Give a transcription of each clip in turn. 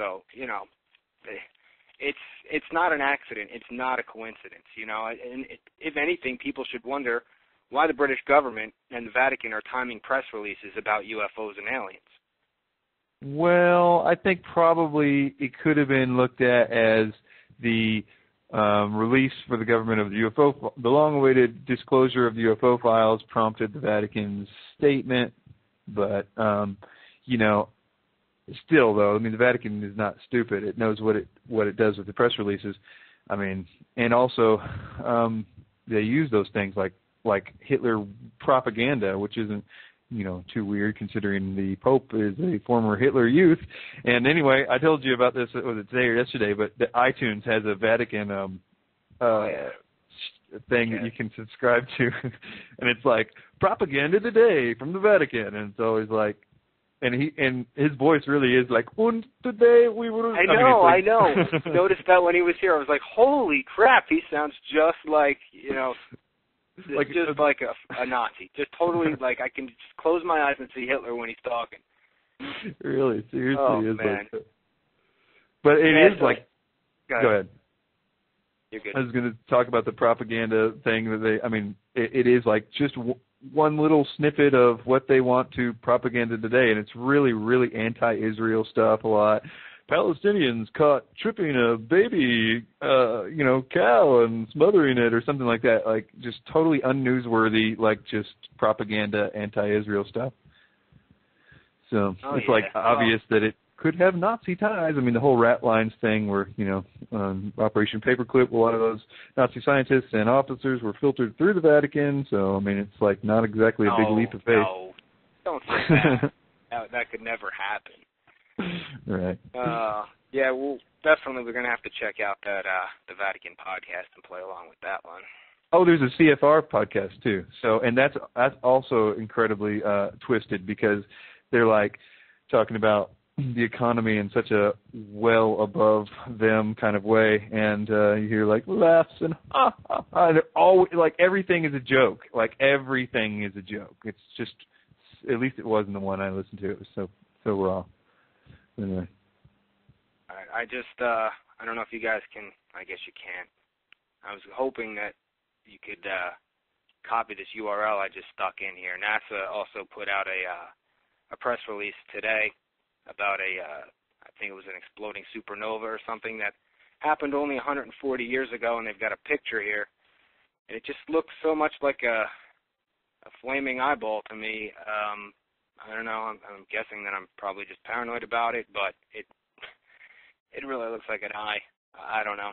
So, it's not an accident. It's not a coincidence, And if anything, people should wonder why the British government and the Vatican are timing press releases about UFOs and aliens. Well, I think probably it could have been looked at as the release for the government of the UFO, the long-awaited disclosure of the UFO files prompted the Vatican's statement. But, still, though, the Vatican is not stupid. It knows what it does with the press releases. And also they use those things like Hitler propaganda, which isn't, too weird considering the Pope is a former Hitler youth. And anyway, I told you about this, was it today or yesterday, but the iTunes has a Vatican thing that you can subscribe to. And it's like, propaganda today from the Vatican. And it's always like, and his voice really is like, and today we were... I know. Noticed that when he was here. I was like, holy crap, he sounds just like, like a Nazi. Just totally, like, I can just close my eyes and see Hitler when he's talking. Really, seriously. Oh, is man. like that. But it is like... Go ahead. You're good. I was going to talk about the propaganda thing that it is like just one little snippet of what they want to propaganda today, and it's really, really anti-Israel stuff a lot. Palestinians caught tripping a baby, cow and smothering it or something like that, like just totally unnewsworthy, like just propaganda, anti-Israel stuff. So it's obvious that it could have Nazi ties. The whole rat lines thing where, Operation Paperclip, a lot of those Nazi scientists and officers were filtered through the Vatican. So, it's like not exactly a big leap of faith. No, don't say that. That could never happen. Right. Well, definitely we're going to have to check out that the Vatican podcast and play along with that one. Oh, there's a CFR podcast too. So, and that's also incredibly twisted because they're like talking about the economy in such a well above them kind of way, and you hear like laughs and ha ha ha. And they're always like everything is a joke. Like everything is a joke. It's just, at least it was in the one I listened to. It was so raw. Anyway. All right, I don't know if you guys can. I guess you can. I was hoping that you could copy this URL I just stuck in here. NASA also put out a press release today about I think it was an exploding supernova or something that happened only 140 years ago, and they've got a picture here, and it just looks so much like a flaming eyeball to me. I don't know. I'm guessing that I'm probably just paranoid about it, but it really looks like an eye. I don't know.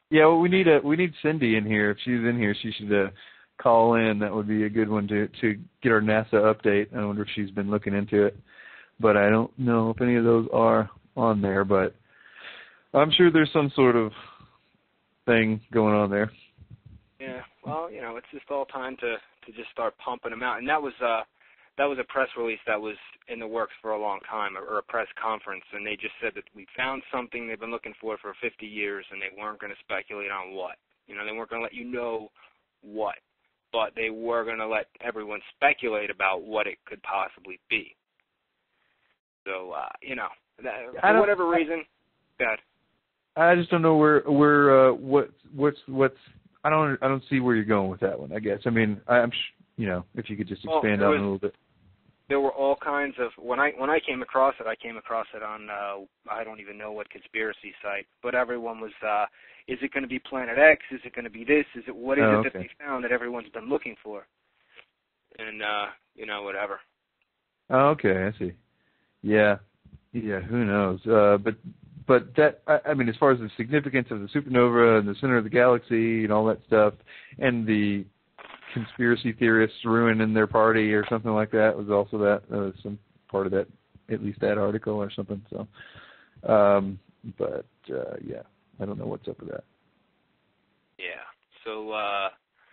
Yeah, well, we need Cindy in here. If she's in here, she should call in. That would be a good one to get our NASA update. I wonder if she's been looking into it. But I don't know if any of those are on there. But I'm sure there's some sort of thing going on there. Yeah, well, it's just all time to just start pumping them out. And that was a press release that was in the works for a long time, or a press conference, and they just said that we found something they've been looking for 50 years, and they weren't going to speculate on what. They weren't going to let you know what, but they were going to let everyone speculate about what it could possibly be. So, for whatever reason, God. I just don't know what's. I don't see where you're going with that one. I guess. I'm. If you could just expand on it a little bit. There were all kinds of when I came across it on I don't even know what conspiracy site, but everyone was is it going to be Planet X? Is it going to be this? Is it what is it that they found that everyone's been looking for? And whatever. Oh, okay, I see. Yeah, who knows? But that, as far as the significance of the supernova and the center of the galaxy and all that stuff, and the conspiracy theorists ruining their party or something like that was also that some part of that, at least that article or something. So, I don't know what's up with that. Yeah. So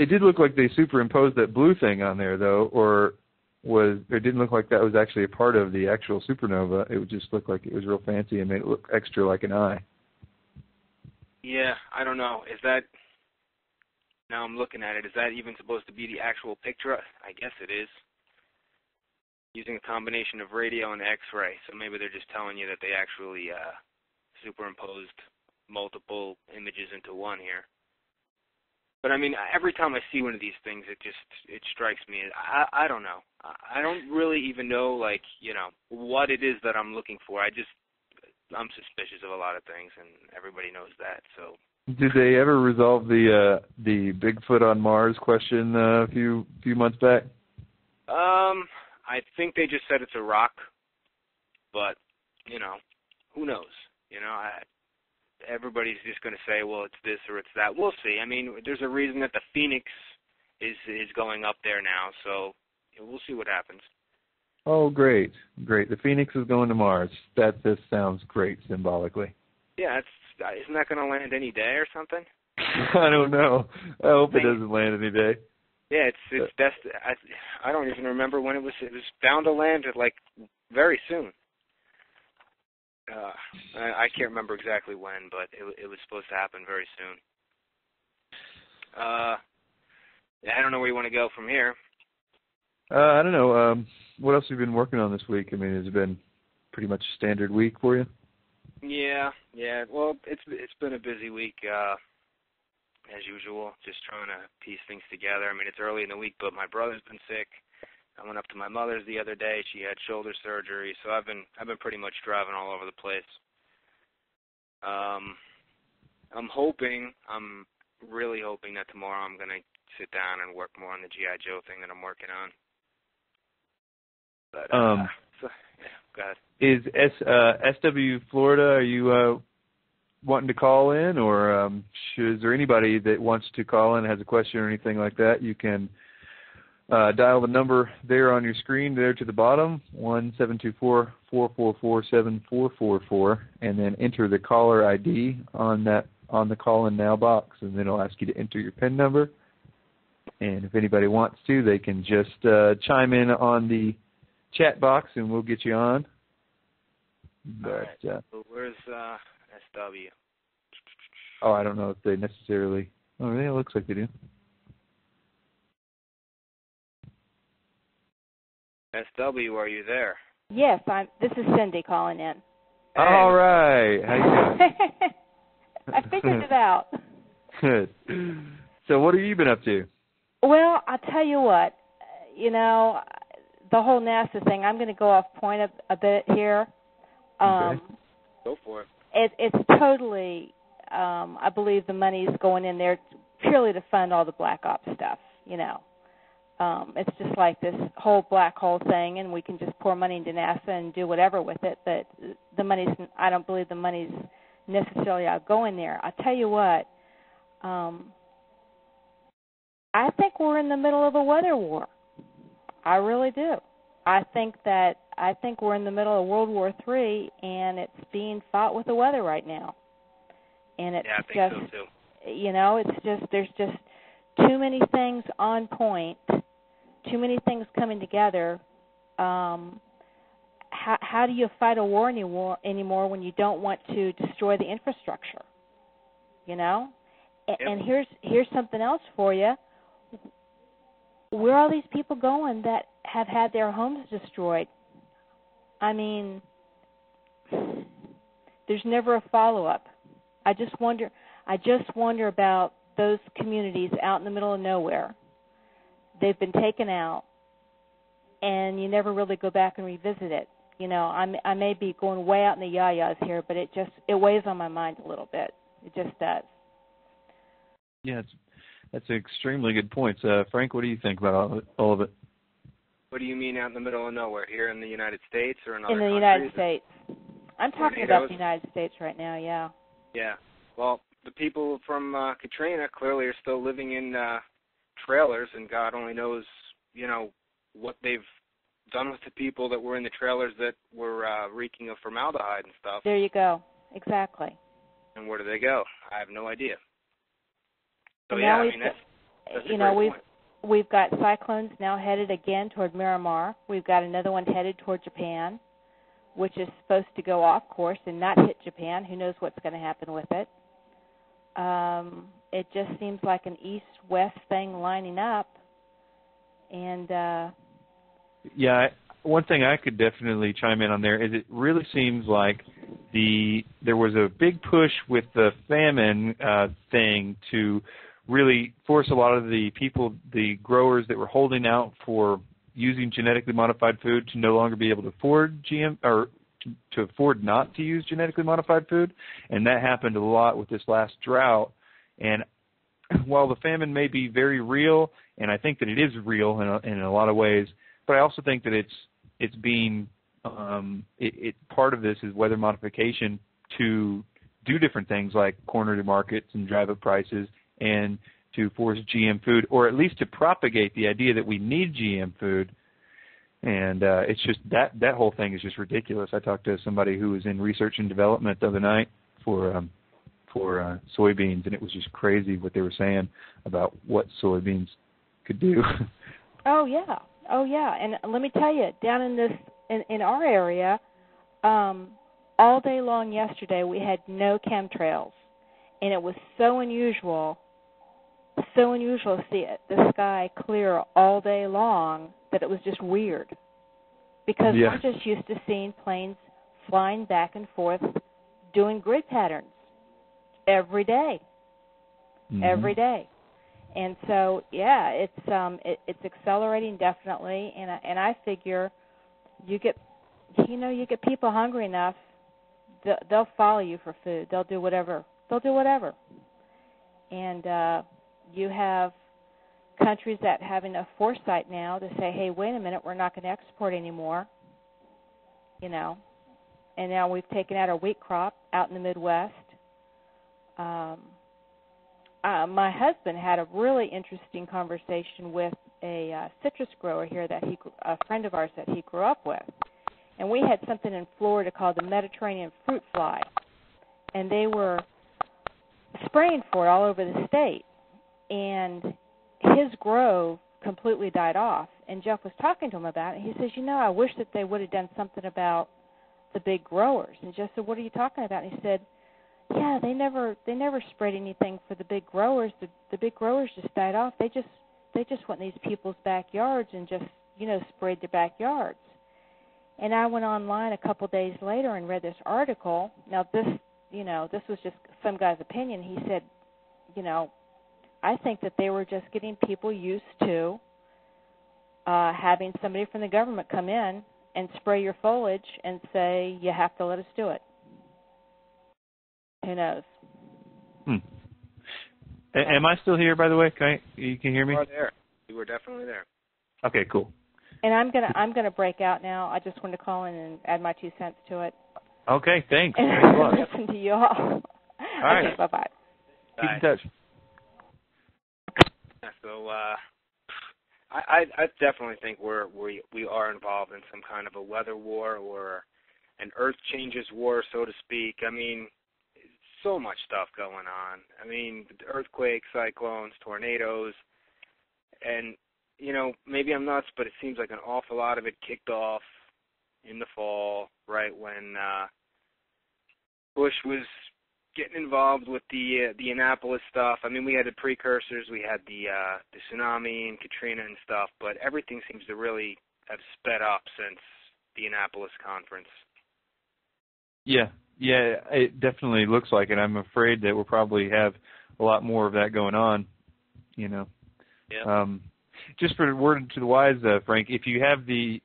it did look like they superimposed that blue thing on there, though, or it didn't look like that was actually a part of the actual supernova. It would just look like it was real fancy and made it look extra like an eye. Yeah, I don't know. Is that, now I'm looking at it, is that even supposed to be the actual picture? I guess it is. Using a combination of radio and X-ray, so maybe they're just telling you that they actually superimposed multiple images into one here. But I mean, every time I see one of these things, it strikes me. I don't know. I don't really even know, like, you know, what it is that I'm looking for. I'm suspicious of a lot of things, and everybody knows that. So. Did they ever resolve the Bigfoot on Mars question a few months back? I think they just said it's a rock, but you know, who knows? You know, everybody's just going to say, well, it's this or it's that. We'll see. I mean, there's a reason that the Phoenix is going up there now, so we'll see what happens. Oh, great. The Phoenix is going to Mars. That just sounds great symbolically. Yeah, isn't that going to land any day or something? I don't know. I hope it doesn't land any day. Yeah, it's destined. I don't even remember when it was bound to land like very soon. I can't remember exactly when, but it was supposed to happen very soon. I don't know where you want to go from here. I don't know. What else have you been working on this week? I mean, has it been pretty much a standard week for you? Yeah. Well, it's been a busy week, as usual. Just trying to piece things together. I mean, it's early in the week, but my brother's been sick. I went up to my mother's the other day. She had shoulder surgery, so I've been pretty much driving all over the place. I'm really hoping that tomorrow I'm gonna sit down and work more on the G.I. Joe thing that I'm working on. But so, yeah, go ahead. Is SW Florida? Are you wanting to call in, or is there anybody that wants to call in, has a question or anything like that? You can dial the number there on your screen, there to the bottom, 1-724-444-7444, and then enter the caller ID on the call-in now box, and then it'll ask you to enter your PIN number. And if anybody wants to, they can just chime in on the chat box, and we'll get you on. But, all right. So where's SW? Oh, I don't know if they necessarily. Oh, yeah, it looks like they do. SW, are you there? Yes, this is Cindy calling in. Hey. All right. How you doing? I figured it out. Good. So what have you been up to? Well, I'll tell you what. You know, the whole NASA thing, I'm going to go off point a bit here. Okay. Go for it. It's totally, I believe the money's going in there purely to fund all the black ops stuff, you know. It's just like this whole black hole thing, and we can just pour money into NASA and do whatever with it, but I don't believe the money's necessarily out going there. I'll tell you what, I think we're in the middle of a weather war. I really do. I think we're in the middle of World War III, and it's being fought with the weather right now. And it's I think so too. You know, there's just too many things on point, too many things coming together. How do you fight a war anymore when you don't want to destroy the infrastructure? You know? Yep. And here's something else for you. Where are all these people going that have had their homes destroyed? I mean, there's never a follow-up. I just wonder about those communities out in the middle of nowhere. They've been taken out, and you never really go back and revisit it. You know, I may be going way out in the yayas here, but it weighs on my mind a little bit. It just does. Yeah, that's an extremely good point. Frank, what do you think about all of it? What do you mean out in the middle of nowhere? Here in the United States or in other countries? In the United States. I'm talking about the United States right now, yeah. Yeah. Well, the people from Katrina clearly are still living in trailers, and God only knows, you know, what they've done with the people that were in the trailers that were reeking of formaldehyde and stuff. There you go. Exactly. And where do they go? I have no idea. So and yeah, I mean that's you know, we've got cyclones now headed again toward Miramar. We've got another one headed toward Japan, which is supposed to go off course and not hit Japan. Who knows what's going to happen with it? It just seems like an east-west thing lining up, and yeah, one thing I could definitely chime in on there is it really seems like there was a big push with the famine thing to really force a lot of the people, the growers that were holding out for using genetically modified food to no longer be able to afford GM or to afford not to use genetically modified food, and that happened a lot with this last drought. And while the famine may be very real, and I think that it is real in a lot of ways, but I also think that it's being part of this is weather modification to do different things like corner the markets and drive up prices and to force GM food, or at least to propagate the idea that we need GM food. And it's just that whole thing is just ridiculous. I talked to somebody who was in research and development the other night for soybeans, and it was just crazy what they were saying about what soybeans could do. Oh yeah, and let me tell you, down in our area, all day long yesterday we had no chemtrails, and it was so unusual to see the sky clear all day long that it was just weird, because we're just used to seeing planes flying back and forth doing grid patterns every day. And so it's accelerating definitely, and I figure you get people hungry enough, they'll follow you for food. They'll do whatever. And you have countries that have enough foresight now to say, hey, wait a minute, we're not going to export anymore, and now we've taken out our wheat crop out in the Midwest. My husband had a really interesting conversation with a citrus grower here a friend of ours that he grew up with. And we had something in Florida called the Mediterranean fruit fly. And they were spraying for it all over the state. And his grove completely died off. And Jeff was talking to him about it. He says, I wish that they would have done something about the big growers. And Jeff said, what are you talking about? And he said, yeah, they never sprayed anything for the big growers. The big growers just died off. They just went in these people's backyards and just, sprayed their backyards. And I went online a couple days later and read this article. Now this was just some guy's opinion. He said, I think that they were just getting people used to having somebody from the government come in and spray your foliage and say, you have to let us do it. Who knows? Am I still here, by the way? You can hear me? You are there. You were definitely there. Okay, cool. And I'm gonna break out now. I just wanted to call in and add my 2 cents to it. Okay, thanks. And listen to you all. All right. Okay, bye-bye. Keep in touch. So I definitely think we are involved in some kind of a weather war or an earth changes war, so to speak. I mean, so much stuff going on. I mean, earthquakes, cyclones, tornadoes, and, maybe I'm nuts, but it seems like an awful lot of it kicked off in the fall, right when Bush was getting involved with the Annapolis stuff. I mean, we had the precursors, we had the tsunami and Katrina and stuff, but everything seems to really have sped up since the Annapolis conference. Yeah, it definitely looks like it. I'm afraid that we'll probably have a lot more of that going on, Yeah. Just for a word to the wise, Frank, if you have the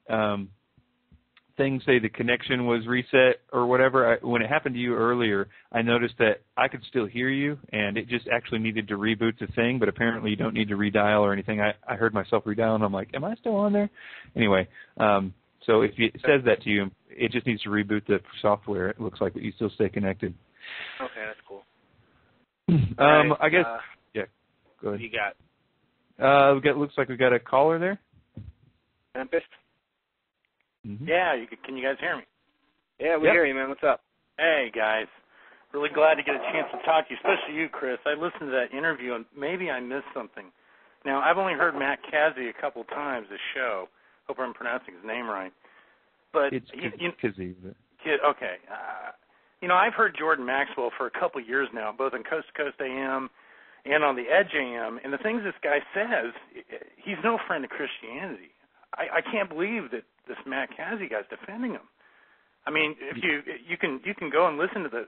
thing say the connection was reset or whatever, when it happened to you earlier, I noticed that I could still hear you, and it just actually needed to reboot the thing, but apparently you don't need to redial or anything. I heard myself redial, and I'm like, am I still on there? Anyway, so if it says that to you, it just needs to reboot the software. It looks like you still stay connected. Okay, that's cool. Right, I guess, yeah, go ahead. What do you got? Looks like we got a caller there. Tempest? Mm-hmm. Yeah, can you guys hear me? Yeah, we hear you, man. What's up? Hey, guys. Really glad to get a chance to talk to you, especially you, Chris. I listened to that interview, and maybe I missed something. Now, I've only heard Matt Kazee a couple times this show. Hope I'm pronouncing his name right. But it's Kazee. Okay. I've heard Jordan Maxwell for a couple years now, both on Coast to Coast AM and on the Edge AM, and the things this guy says, he's no friend of Christianity. I can't believe that this Matt Kazee guy's defending him. I mean, if you can go and listen to the